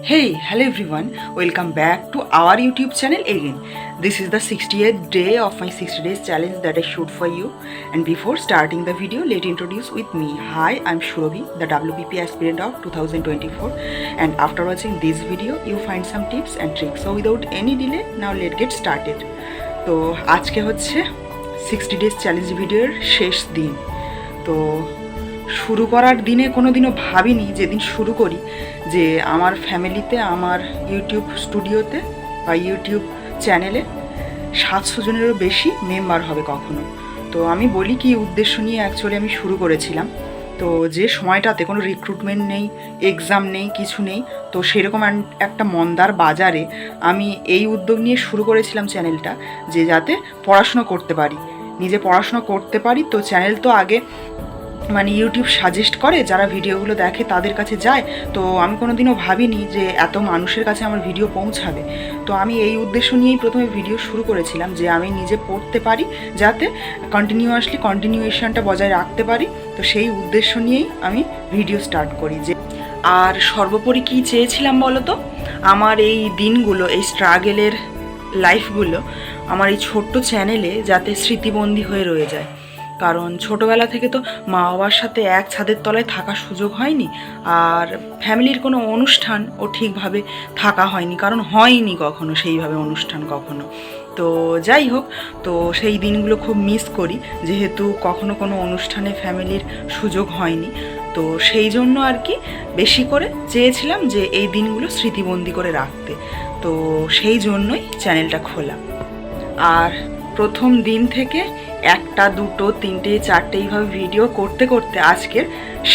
Hey, hello everyone, welcome back to our YouTube channel again. This is the 60th day of my 60 days challenge that I shoot for you. And before starting the video, let me introduce with me. Hi, I'm Shurabhi, the WPP aspirant of 2024. And after watching this video, you find some tips and tricks. So without any delay, now let's get started. তো আজকে হচ্ছে 60 days challenge ভিডিওর শেষ দিন। তো শুরু করার দিনে কোনো দিনও ভাবিনি যেদিন শুরু করি যে আমার ফ্যামিলিতে আমার ইউটিউব স্টুডিওতে বা ইউটিউব চ্যানেলে 700 জনেরও বেশি মেম্বার হবে কখনো। তো আমি বলি কি উদ্দেশ্য নিয়ে অ্যাকচুয়ালি আমি শুরু করেছিলাম। তো যে সময়টাতে কোনো রিক্রুটমেন্ট নেই, এক্সাম নেই, কিছু নেই, তো সেরকম একটা মন্দার বাজারে আমি এই উদ্যোগ নিয়ে শুরু করেছিলাম চ্যানেলটা, যে যাতে পড়াশুনো করতে পারি, নিজে পড়াশুনো করতে পারি। তো চ্যানেল তো আগে মানে ইউটিউব সাজেস্ট করে, যারা ভিডিওগুলো দেখে তাদের কাছে যায়। তো আমি কোনো দিনও ভাবিনি যে এত মানুষের কাছে আমার ভিডিও পৌঁছাবে। তো আমি এই উদ্দেশ্য নিয়েই প্রথমে ভিডিও শুরু করেছিলাম, যে আমি নিজে পড়তে পারি, যাতে কন্টিনিউয়েশনটা বজায় রাখতে পারি। তো সেই উদ্দেশ্য নিয়েই আমি ভিডিও স্টার্ট করি। যে আর সর্বোপরি কী চেয়েছিলাম বলো তো, আমার এই দিনগুলো, এই স্ট্রাগেলের লাইফগুলো আমার এই ছোট্ট চ্যানেলে যাতে স্মৃতিবন্দী হয়ে রয়ে যায়। কারণ ছোটোবেলা থেকে তো মা বাবার সাথে এক ছাদের তলায় থাকার সুযোগ হয়নি, আর ফ্যামিলির কোনো অনুষ্ঠানও ঠিকভাবে থাকা হয়নি, কারণ হয়নি কখনো সেইভাবে অনুষ্ঠান কখনো। তো যাই হোক, তো সেই দিনগুলো খুব মিস করি, যেহেতু কখনো কোনো অনুষ্ঠানে ফ্যামিলির সুযোগ হয়নি। তো সেই জন্য আর কি বেশি করে চেয়েছিলাম যে এই দিনগুলো স্মৃতিবন্দী করে রাখতে। তো সেই জন্যই চ্যানেলটা খোলা। আর প্রথম দিন থেকে একটা, দুটো, তিনটে, চারটে এইভাবে ভিডিও করতে করতে আজকের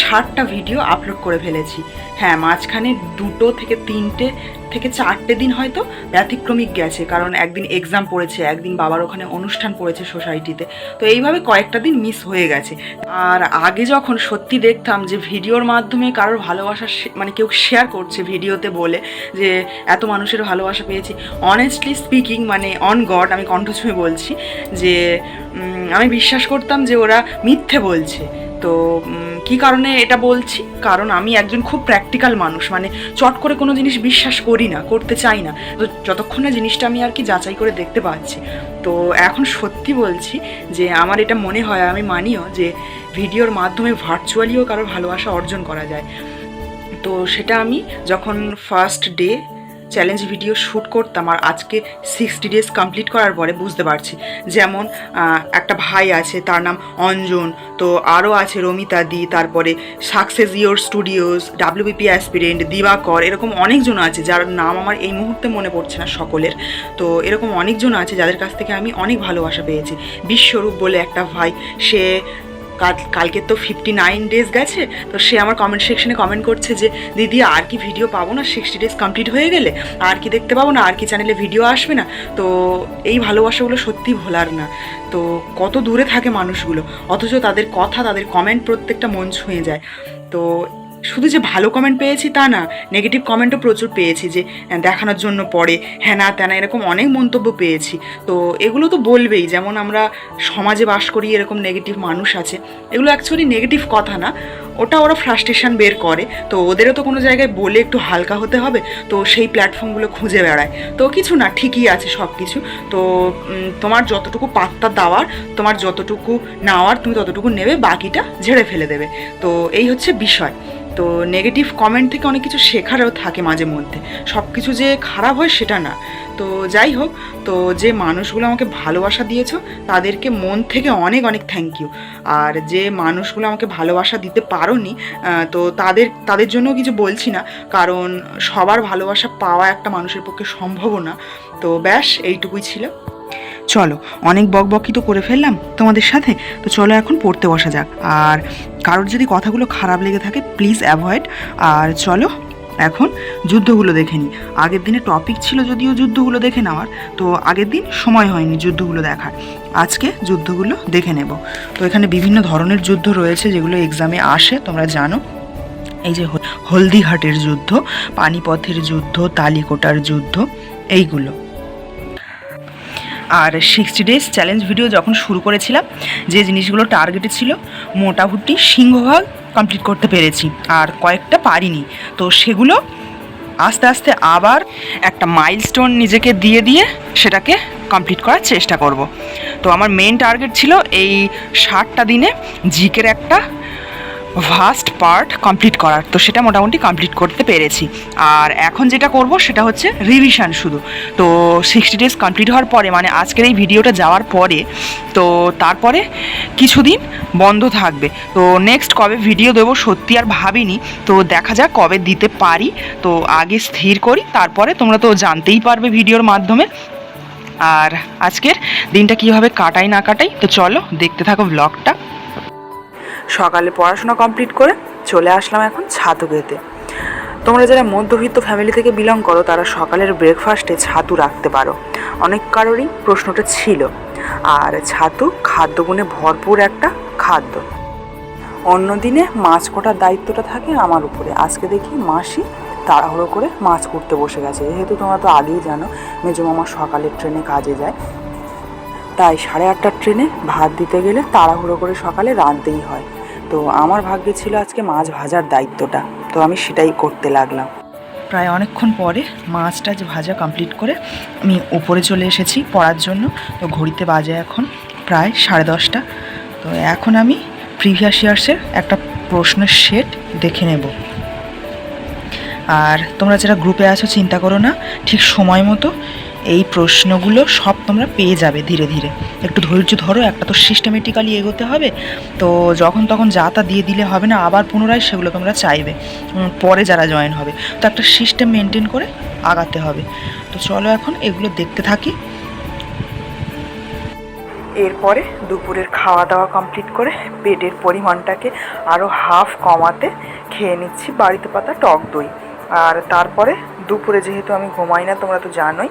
60টা ভিডিও আপলোড করে ফেলেছি। হ্যাঁ, মাঝখানে 2 থেকে 3 থেকে 4 দিন হয়তো ব্যতিক্রমিক গেছে, কারণ একদিন এক্সাম পড়েছে, একদিন বাবার ওখানে অনুষ্ঠান পড়েছে সোসাইটিতে। তো এইভাবে কয়েকটা দিন মিস হয়ে গেছে। আর আগে যখন সত্যি দেখতাম যে ভিডিওর মাধ্যমে কারোর ভালোবাসা মানে কেউ শেয়ার করছে ভিডিওতে বলে যে এত মানুষের ভালোবাসা পেয়েছি, অনেস্টলি স্পিকিং মানে অন গড আমি কণ্ঠ ছুঁয়ে বলছি যে আমি বিশ্বাস করতাম যে ওরা মিথ্যে বলছে। তো কী কারণে এটা বলছি, কারণ আমি একজন খুব প্র্যাকটিক্যাল মানুষ, মানে চট করে কোনো জিনিস বিশ্বাস করি না, করতে চাই না। তো যতক্ষণ না জিনিসটা আমি আর কি যাচাই করে দেখতে পাচ্ছি। তো এখন সত্যি বলছি যে আমার এটা মনে হয়, আমি মানিও যে ভিডিওর মাধ্যমে ভার্চুয়ালিও কারো ভালোবাসা অর্জন করা যায়। তো সেটা আমি যখন first day challenge video shoot করতাম আর আজকে 60 ডেজ কমপ্লিট করার পরে বুঝতে পারছি। যেমন একটা ভাই আছে, তার নাম অঞ্জন, তো আরও আছে রমিতা দি, তারপরে success your studios, WPP aspirant, Divakar, এরকম অনেকজন আছে যার নাম আমার এই মুহূর্তে মনে পড়ছে না সকলের। তো এরকম অনেকজন আছে যাদের কাছ থেকে আমি অনেক ভালোবাসা পেয়েছি। বিশ্বরূপ বলে একটা ভাই, সে কালকে তো 59 ডেজ গেছে, তো সে আমার কমেন্ট সেকশনে কমেন্ট করছে যে দিদি আর কি ভিডিও পাবো না, 60 ডেজ কমপ্লিট হয়ে গেলে আর কি দেখতে পাবো না, আর কি চ্যানেলে ভিডিও আসবে না। তো এই ভালোবাসাগুলো সত্যি ভোলার না। তো কত দূরে থাকে মানুষগুলো, অথচ তাদের কথা, তাদের কমেন্ট প্রত্যেকটা মন ছুঁয়ে যায়। তো শুধু যে ভালো কমেন্ট পেয়েছি তা না, নেগেটিভ কমেন্টও প্রচুর পেয়েছি, যে দেখানোর জন্য পড়ে, হ্যানা ত্যানা, এরকম অনেক মন্তব্য পেয়েছি। তো এগুলো তো বলবেই, যেমন আমরা সমাজে বাস করি, এরকম নেগেটিভ মানুষ আছে। এগুলো অ্যাকচুয়ালি নেগেটিভ কথা না, ওটা ওরা ফ্রাস্ট্রেশন বের করে। তো ওদেরও তো কোনো জায়গায় বলে একটু হালকা হতে হবে, তো সেই প্ল্যাটফর্মগুলো খুঁজে বেড়ায়। তো কিছু না, ঠিকই আছে সব কিছু। তো তোমার যতটুকু পাত্তা দেওয়ার, তোমার যতটুকু নেওয়ার, তুমি ততটুকু নেবে, বাকিটা ঝেড়ে ফেলে দেবে। তো এই হচ্ছে বিষয়। তো নেগেটিভ কমেন্ট থেকে অনেক কিছু শেখারও থাকে মাঝে মধ্যে, সব কিছু যে খারাপ হয় সেটা না। তো যাই হোক, তো যে মানুষগুলো আমাকে ভালোবাসা দিয়েছো তাদেরকে মন থেকে অনেক অনেক থ্যাংক ইউ। আর যে মানুষগুলো আমাকে ভালোবাসা দিতে পারোনি, তো তাদের জন্য কিছু বলছি না, কারণ সবার ভালোবাসা পাওয়া একটা মানুষের পক্ষে সম্ভবও না। তো ব্যাস এইটুকুই ছিল। চলো, অনেক বকবকি তো করে ফেললাম তোমাদের সাথে, তো চলো এখন পড়তে বসা যাক। আর কারোর যদি কথাগুলো খারাপ লেগে থাকে প্লিজ অ্যাভয়েড। আর চলো এখন যুদ্ধগুলো দেখে নিই। আগের দিনে টপিক ছিল যদিও যুদ্ধগুলো দেখে নেওয়ার, তো আগের দিন সময় হয়নি যুদ্ধগুলো দেখার। আজকে যুদ্ধগুলো দেখে নেব। তো এখানে বিভিন্ন ধরনের যুদ্ধ রয়েছে যেগুলো এক্সামে আসে, তোমরা জানো। এই যে হলদিঘাটের যুদ্ধ, পানিপথের যুদ্ধ, তালিকোটার যুদ্ধ, এইগুলো। আর 60 ডেজ চ্যালেঞ্জ ভিডিও যখন শুরু করেছিলাম, যে জিনিসগুলো টার্গেটে ছিল মোটামুটি সিংহভাগ কমপ্লিট করতে পেরেছি, আর কয়েকটা পারিনি। তো সেগুলো আস্তে আস্তে আবার একটা মাইলস্টোন নিজেকে দিয়ে দিয়ে সেটাকে কমপ্লিট করার চেষ্টা করব। তো আমার মেন টার্গেট ছিল এই 60টা দিনে জিকের একটা ভাস্ট পার্ট কমপ্লিট করার, তো সেটা মোটামুটি কমপ্লিট করতে পেরেছি। আর এখন যেটা করব সেটা হচ্ছে রিভিশন শুধু। তো 60 ডেজ কমপ্লিট হওয়ার পরে, মানে আজকের এই ভিডিওটা যাওয়ার পরে, তো তারপরে কিছুদিন বন্ধ থাকবে। তো নেক্সট কবে ভিডিও দেবো সত্যি আর ভাবিনি, তো দেখা যাক কবে দিতে পারি। তো আগে স্থির করি, তারপরে তোমরা তো জানতেই পারবে ভিডিওর মাধ্যমে। আর আজকের দিনটা কীভাবে কাটাই না কাটাই, তো চলো দেখতে থাকো ব্লগটা। সকালে পড়াশোনা কমপ্লিট করে চলে আসলাম এখন ছাতু খেতে। তোমরা যারা মধ্যবিত্ত ফ্যামিলি থেকে বিলং করো তারা সকালের ব্রেকফাস্টে ছাতু রাখতে পারো, অনেক কারোরই প্রশ্নটা ছিল। আর ছাতু খাদ্যগুণে ভরপুর একটা খাদ্য। অন্যদিনে মাছ কোটার দায়িত্বটা থাকে আমার উপরে, আজকে দেখি মাসি তাড়াহুড়ো করে মাছ কুটতে বসে গেছে। যেহেতু তোমরা তো আগেই জানো মেজো মামা সকালের ট্রেনে কাজে যায়, তাই 8:30টার ট্রেনে ভাত দিতে গেলে তাড়াহুড়ো করে সকালে রাঁধতেই হয়। তো আমার ভাগ্যে ছিল আজকে মাছ ভাজার দায়িত্বটা, তো আমি সেটাই করতে লাগলাম। প্রায় অনেকক্ষণ পরে মাছটা যে ভাজা কমপ্লিট করে আমি উপরে চলে এসেছি পড়ার জন্য। তো ঘড়িতে বাজে এখন প্রায় 10:30। তো এখন আমি প্রিভিয়াস ইয়ার্সের একটা প্রশ্নের সেট দেখে নেব। আর তোমরা যারা গ্রুপে আছো চিন্তা করো না, ঠিক সময় মতো এই প্রশ্নগুলো সব তোমরা পেয়ে যাবে ধীরে ধীরে। একটু ধৈর্য ধরো, একটা তো সিস্টেমেটিক্যালি এগোতে হবে। তো যখন তখন যা তা দিয়ে দিলে হবে না, আবার পুনরায় সেগুলো তোমরা চাইবে পরে যারা জয়েন হবে। তো একটা সিস্টেম মেনটেন করে আগাতে হবে। তো চলো এখন এগুলো দেখতে থাকি। এরপরে দুপুরের খাওয়া দাওয়া কমপ্লিট করে পেটের পরিমাণটাকে আরও হাফ কমাতে খেয়ে নিচ্ছি বাড়িতে পাতা টক দই। আর তারপরে দুপুরে যেহেতু আমি ঘুমাই না তোমরা তো জানোই,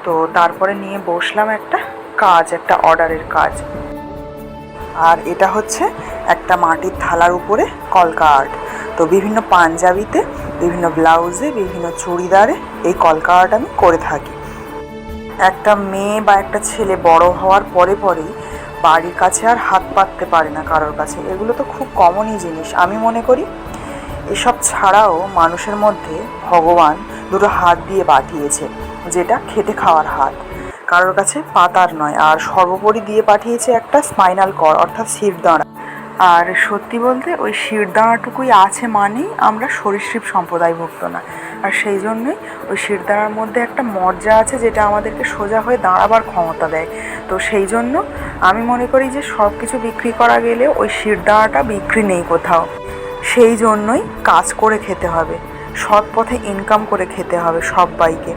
তো তারপরে নিয়ে বসলাম একটা কাজ, একটা অর্ডারের কাজ। আর এটা হচ্ছে একটা মাটির থালার উপরে কলকা আর্ট। তো বিভিন্ন পাঞ্জাবিতে, বিভিন্ন ব্লাউজে, বিভিন্ন চুড়িদারে এই কলকা আর্ট আমি করে থাকি। একটা মেয়ে বা একটা ছেলে বড় হওয়ার পরে পরেই বাড়ির কাছে আর হাত পাততে পারে না কারোর কাছে, এগুলো তো খুব কমনই জিনিস। আমি মনে করি এসব ছাড়াও মানুষের মধ্যে ভগবান দুটো হাত দিয়ে পাঠিয়েছে, যেটা খেটে খাওয়ার হাত, কারোর কাছে পাতার নয়। আর সর্বোপরি দিয়ে পাঠিয়েছে একটা স্পাইনাল কর্ড অর্থাৎ শিরদাঁড়া। আর সত্যি বলতে ওই শিরদাঁড়াটুকুই আছে মানেই আমরা সরীসৃপ সম্প্রদায়ভুক্ত না। আর সেই জন্যই ওই শিরদাঁড়ার মধ্যে একটা মজ্জা আছে যেটা আমাদেরকে সোজা হয়ে দাঁড়াবার ক্ষমতা দেয়। তো সেই জন্য আমি মনে করি যে সব কিছু বিক্রি করা গেলে ওই শিরদাঁড়াটা বিক্রি নেই কোথাও। সেই জন্যই কাজ করে খেতে হবে, সৎ পথে ইনকাম করে খেতে হবে সবাইকে।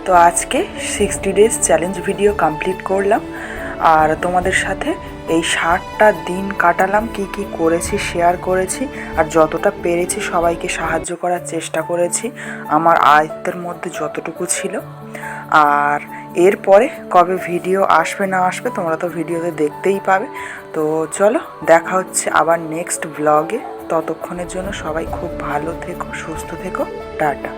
তো আজকে 60 ডেজ চ্যালেঞ্জ ভিডিও কমপ্লিট করলাম, আর তোমাদের সাথে এই 60টা দিন কাটালাম, কি কি করেছি শেয়ার করেছি, আর যতটা পেরেছি সবাইকে সাহায্য করার চেষ্টা করেছি আমার আয়ত্তের মধ্যে যতটুকু ছিল। আর এরপরে কবে ভিডিও আসবে না আসবে তোমরা তো ভিডিওতে দেখতেই পাবে। তো চলো দেখা হচ্ছে আবার নেক্সট ব্লগে। ততক্ষণের জন্য সবাই খুব ভালো থেকো, সুস্থ থেকো, টাটা।